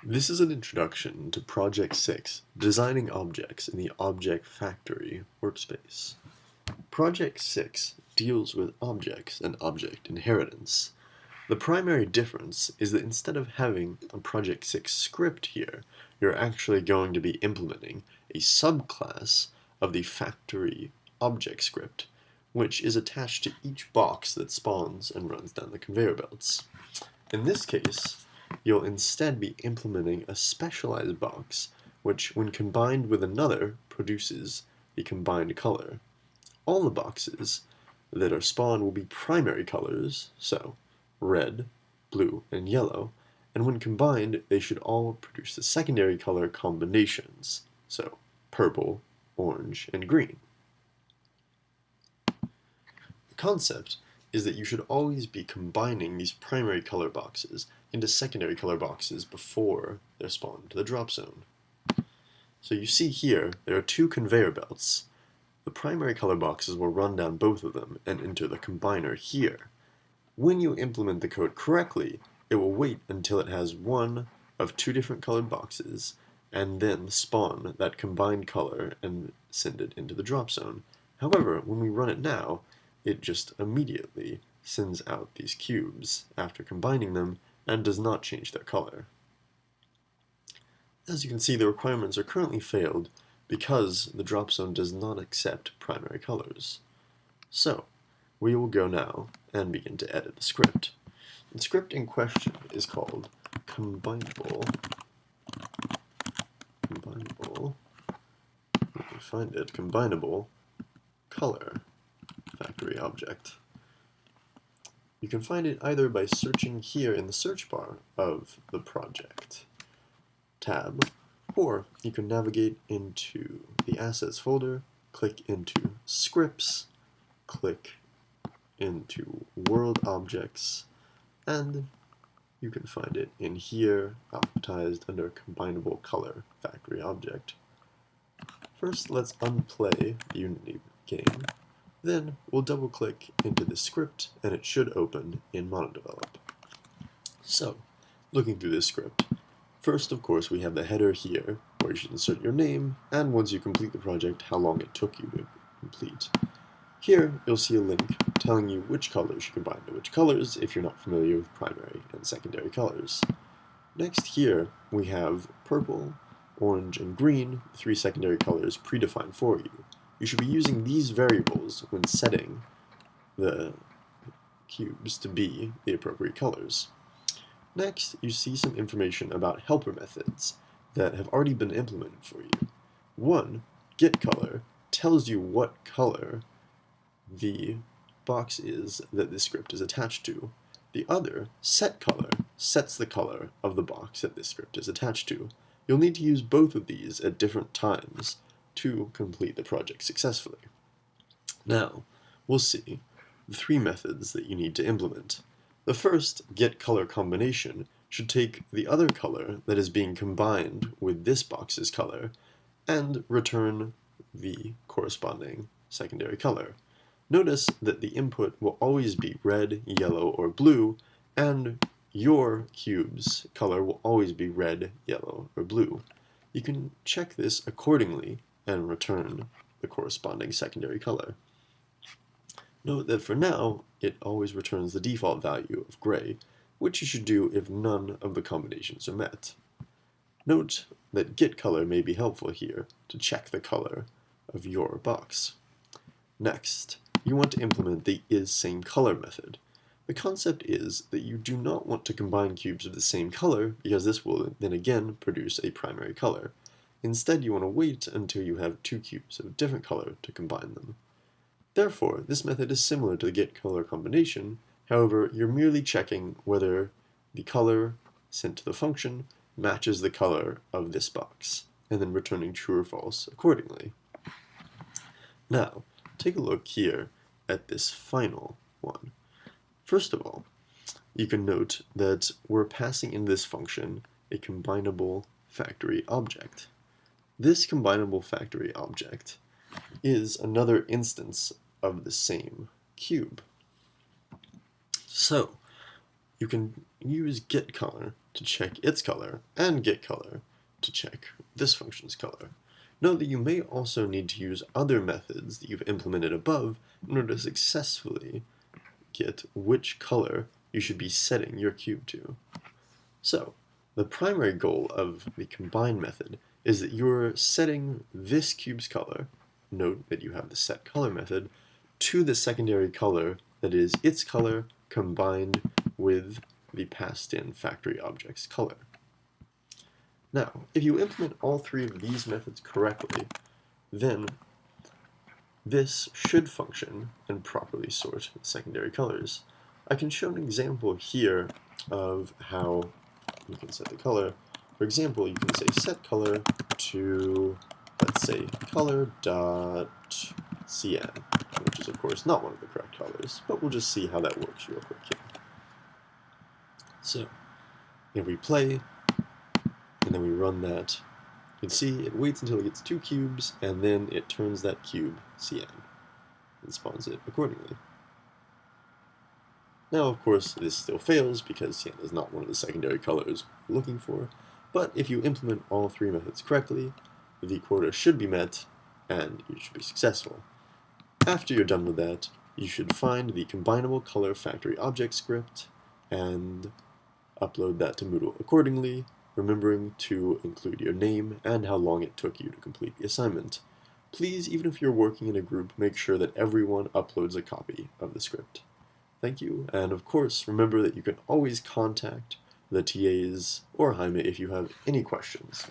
This is an introduction to Project 6, Designing Objects in the Object Factory workspace. Project 6 deals with objects and object inheritance. The primary difference is that instead of having a Project 6 script here, you're actually going to be implementing a subclass of the factory object script, which is attached to each box that spawns and runs down the conveyor belts. In this case, you'll instead be implementing a specialized box, which when combined with another produces the combined color. All the boxes that are spawned will be primary colors, so red, blue, and yellow, and when combined they should all produce the secondary color combinations, so purple, orange, and green. The concept is that you should always be combining these primary color boxes into secondary color boxes before they're spawned to the drop zone. So you see here, there are two conveyor belts. The primary color boxes will run down both of them and enter the combiner here. When you implement the code correctly, it will wait until it has one of two different colored boxes and then spawn that combined color and send it into the drop zone. However, when we run it now, it just immediately sends out these cubes after combining them and does not change their color. As you can see, the requirements are currently failed because the drop zone does not accept primary colors. So, we will go now and begin to edit the script. The script in question is called combinable, let me find it, combinable color factory object. You can find it either by searching here in the search bar of the project tab, or you can navigate into the assets folder, click into scripts, click into world objects, and you can find it in here, alphabetized under combinable color factory object. First, let's unplay the Unity game. Then we'll double click into the script and it should open in MonoDevelop. So, looking through this script, first of course we have the header here where you should insert your name and once you complete the project how long it took you to complete. Here you'll see a link telling you which colors you combine to which colors if you're not familiar with primary and secondary colors. Next here we have purple, orange, and green, three secondary colors predefined for you. You should be using these variables when setting the cubes to be the appropriate colors. Next, you see some information about helper methods that have already been implemented for you. One, getColor, tells you what color the box is that this script is attached to. The other, setColor, sets the color of the box that this script is attached to. You'll need to use both of these at different times to complete the project successfully. Now, we'll see the three methods that you need to implement. The first, getColorCombination, should take the other color that is being combined with this box's color and return the corresponding secondary color. Notice that the input will always be red, yellow, or blue, and your cube's color will always be red, yellow, or blue. You can check this accordingly and return the corresponding secondary color. Note that for now, it always returns the default value of gray, which you should do if none of the combinations are met. Note that getColor may be helpful here to check the color of your box. Next, you want to implement the isSameColor method. The concept is that you do not want to combine cubes of the same color because this will then again produce a primary color. Instead, you want to wait until you have two cubes of a different color to combine them. Therefore, this method is similar to the getColorCombination, however, you're merely checking whether the color sent to the function matches the color of this box, and then returning true or false accordingly. Now, take a look here at this final one. First of all, you can note that we're passing in this function a combinable factory object. This combinable factory object is another instance of the same cube. So, you can use getColor to check its color, and getColor to check this function's color. Note that you may also need to use other methods that you've implemented above in order to successfully get which color you should be setting your cube to. So, the primary goal of the combine method is that you're setting this cube's color, note that you have the setColor method, to the secondary color that is its color combined with the passed-in factory object's color. Now, if you implement all three of these methods correctly, then this should function and properly sort the secondary colors. I can show an example here of how you can set the color. For example, you can say set color to, let's say, color.cn, which is of course not one of the correct colors, but we'll just see how that works real quick here. So, if we play, and then we run that, you can see it waits until it gets 2 cubes, and then it turns that cube cyan, and spawns it accordingly. Now, of course, this still fails because cyan is not one of the secondary colors we're looking for, but if you implement all three methods correctly, the quota should be met, and you should be successful. After you're done with that, you should find the combinable color factory object script, and upload that to Moodle accordingly, remembering to include your name and how long it took you to complete the assignment. Please, even if you're working in a group, make sure that everyone uploads a copy of the script. Thank you, and of course, remember that you can always contact the TAs or Jaime if you have any questions.